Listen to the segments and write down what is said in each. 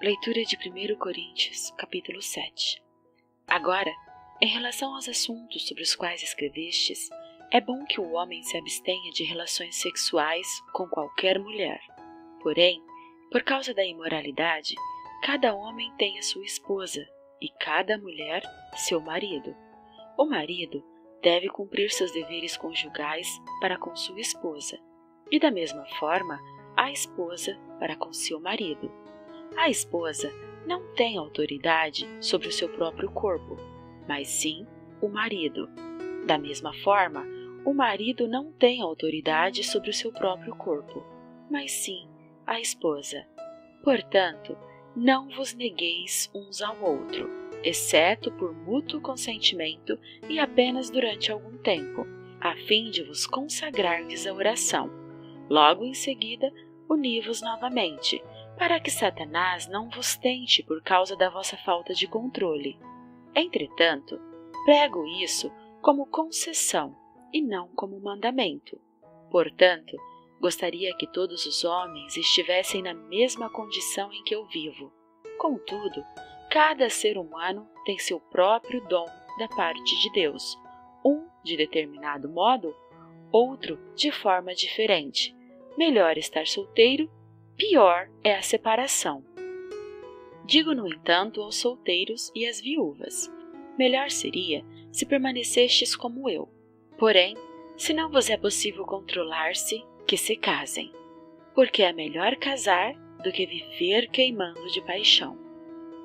Leitura de 1 Coríntios, capítulo 7. Agora, em relação aos assuntos sobre os quais escrevestes, é bom que o homem se abstenha de relações sexuais com qualquer mulher. Porém, por causa da imoralidade, cada homem tem a sua esposa e cada mulher seu marido. O marido deve cumprir seus deveres conjugais para com sua esposa, e da mesma forma a esposa para com seu marido. A esposa não tem autoridade sobre o seu próprio corpo, mas sim o marido. Da mesma forma, o marido não tem autoridade sobre o seu próprio corpo, mas sim a esposa. Portanto, não vos negueis uns ao outro, exceto por mútuo consentimento e apenas durante algum tempo, a fim de vos consagrardes à oração. Logo em seguida, uni-vos novamente, para que Satanás não vos tente por causa da vossa falta de controle. Entretanto, prego isso como concessão e não como mandamento. Portanto, gostaria que todos os homens estivessem na mesma condição em que eu vivo. Contudo, cada ser humano tem seu próprio dom da parte de Deus, um de determinado modo, outro de forma diferente. Melhor estar solteiro, pior é a separação. Digo, no entanto, aos solteiros e às viúvas: melhor seria se permanecestes como eu. Porém, se não vos é possível controlar-se, que se casem, porque é melhor casar do que viver queimando de paixão.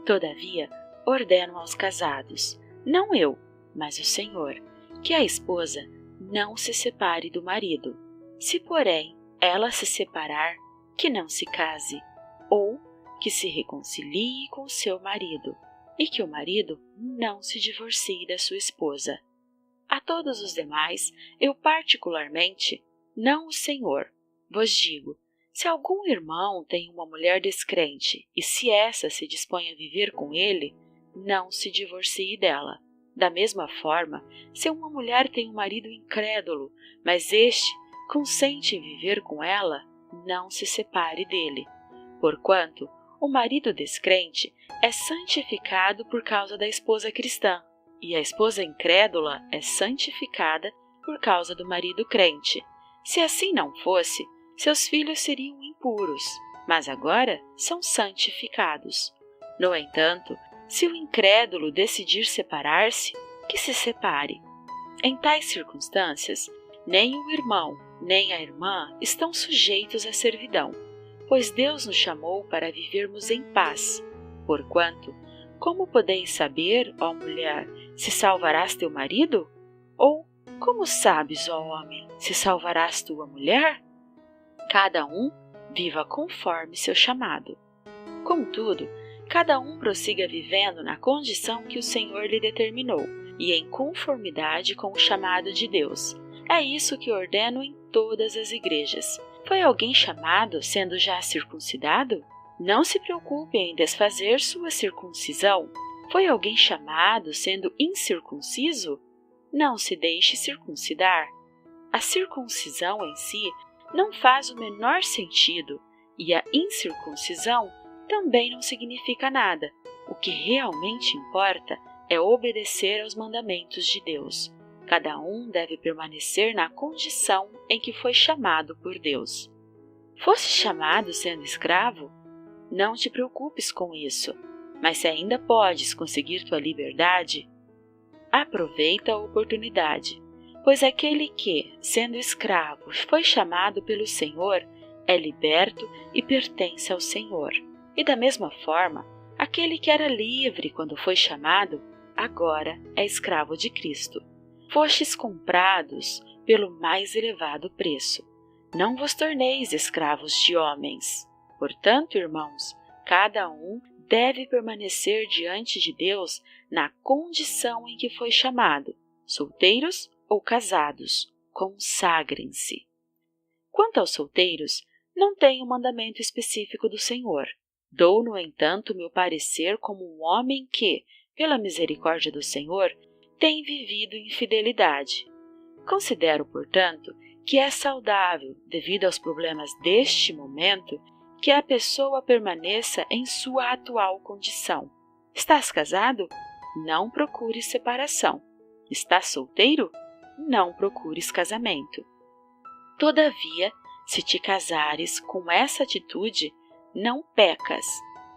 Todavia, ordeno aos casados, não eu, mas o Senhor, que a esposa não se separe do marido. Se, porém, ela se separar, que não se case, ou que se reconcilie com seu marido, e que o marido não se divorcie da sua esposa. A todos os demais, eu particularmente, não o Senhor, vos digo: se algum irmão tem uma mulher descrente, e se essa se dispõe a viver com ele, não se divorcie dela. Da mesma forma, se uma mulher tem um marido incrédulo, mas este consente em viver com ela, não se separe dele. Porquanto, o marido descrente é santificado por causa da esposa cristã, e a esposa incrédula é santificada por causa do marido crente. Se assim não fosse, seus filhos seriam impuros, mas agora são santificados. No entanto, se o incrédulo decidir separar-se, que se separe. Em tais circunstâncias, nem o irmão, nem a irmã estão sujeitos à servidão, pois Deus nos chamou para vivermos em paz. Porquanto, como podeis saber, ó mulher, se salvarás teu marido? Ou, como sabes, ó homem, se salvarás tua mulher? Cada um viva conforme seu chamado. Contudo, cada um prossiga vivendo na condição que o Senhor lhe determinou, e em conformidade com o chamado de Deus. É isso que ordeno em todas as igrejas. Foi alguém chamado sendo já circuncidado? Não se preocupe em desfazer sua circuncisão. Foi alguém chamado sendo incircunciso? Não se deixe circuncidar. A circuncisão em si não faz o menor sentido, e a incircuncisão também não significa nada. O que realmente importa é obedecer aos mandamentos de Deus. Cada um deve permanecer na condição em que foi chamado por Deus. Foste chamado sendo escravo? Não te preocupes com isso, mas se ainda podes conseguir tua liberdade, aproveita a oportunidade, pois aquele que, sendo escravo, foi chamado pelo Senhor, é liberto e pertence ao Senhor. E da mesma forma, aquele que era livre quando foi chamado, agora é escravo de Cristo. Fostes comprados pelo mais elevado preço. Não vos torneis escravos de homens. Portanto, irmãos, cada um deve permanecer diante de Deus na condição em que foi chamado, solteiros ou casados. Consagrem-se. Quanto aos solteiros, não tenho mandamento específico do Senhor. Dou, no entanto, meu parecer como um homem que, pela misericórdia do Senhor, tem vivido em fidelidade. Considero, portanto, que é saudável, devido aos problemas deste momento, que a pessoa permaneça em sua atual condição. Estás casado? Não procures separação. Estás solteiro? Não procures casamento. Todavia, se te casares com essa atitude, não pecas.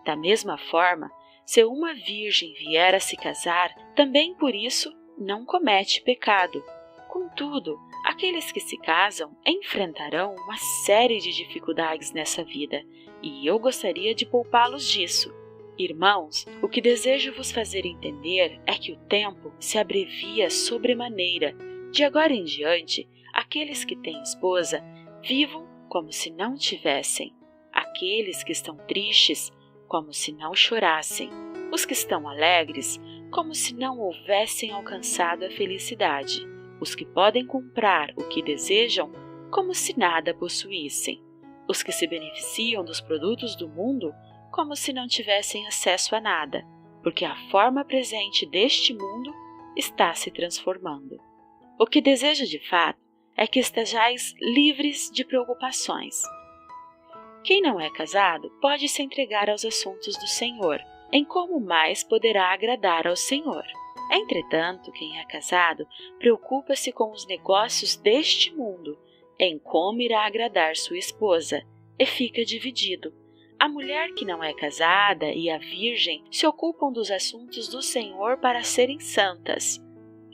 Da mesma forma, se uma virgem vier a se casar, também por isso não comete pecado. Contudo, aqueles que se casam enfrentarão uma série de dificuldades nessa vida, e eu gostaria de poupá-los disso. Irmãos, o que desejo vos fazer entender é que o tempo se abrevia sobremaneira. De agora em diante, aqueles que têm esposa vivam como se não tivessem. Aqueles que estão tristes, como se não chorassem. Os que estão alegres, como se não houvessem alcançado a felicidade. Os que podem comprar o que desejam, como se nada possuíssem. Os que se beneficiam dos produtos do mundo, como se não tivessem acesso a nada, porque a forma presente deste mundo está se transformando. O que desejo de fato é que estejais livres de preocupações. Quem não é casado pode se entregar aos assuntos do Senhor, em como mais poderá agradar ao Senhor. Entretanto, quem é casado preocupa-se com os negócios deste mundo, em como irá agradar sua esposa, e fica dividido. A mulher que não é casada e a virgem se ocupam dos assuntos do Senhor para serem santas,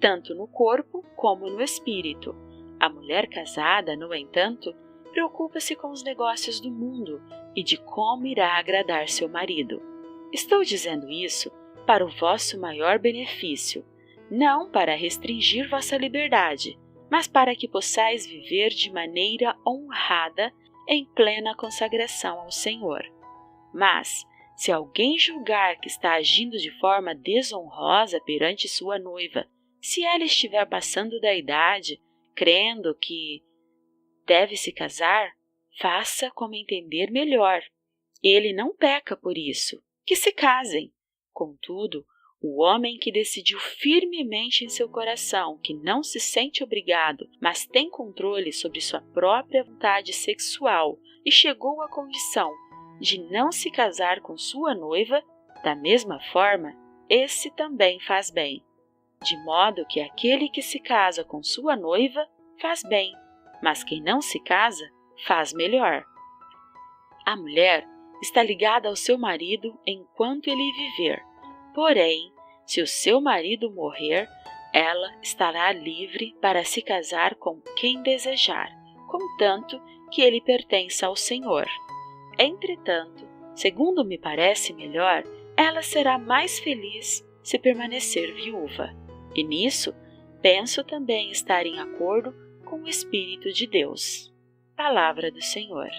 tanto no corpo como no espírito. A mulher casada, no entanto, preocupa-se com os negócios do mundo e de como irá agradar seu marido. Estou dizendo isso para o vosso maior benefício, não para restringir vossa liberdade, mas para que possais viver de maneira honrada em plena consagração ao Senhor. Mas, se alguém julgar que está agindo de forma desonrosa perante sua noiva, se ela estiver passando da idade, crendo que deve se casar, faça como entender melhor. Ele não peca por isso. Que se casem. Contudo, o homem que decidiu firmemente em seu coração que não se sente obrigado, mas tem controle sobre sua própria vontade sexual e chegou à condição de não se casar com sua noiva, da mesma forma, esse também faz bem. De modo que aquele que se casa com sua noiva faz bem, mas quem não se casa faz melhor. A mulher está ligada ao seu marido enquanto ele viver. Porém, se o seu marido morrer, ela estará livre para se casar com quem desejar, contanto que ele pertença ao Senhor. Entretanto, segundo me parece melhor, ela será mais feliz se permanecer viúva. E nisso, penso também estar em acordo com o Espírito de Deus. Palavra do Senhor.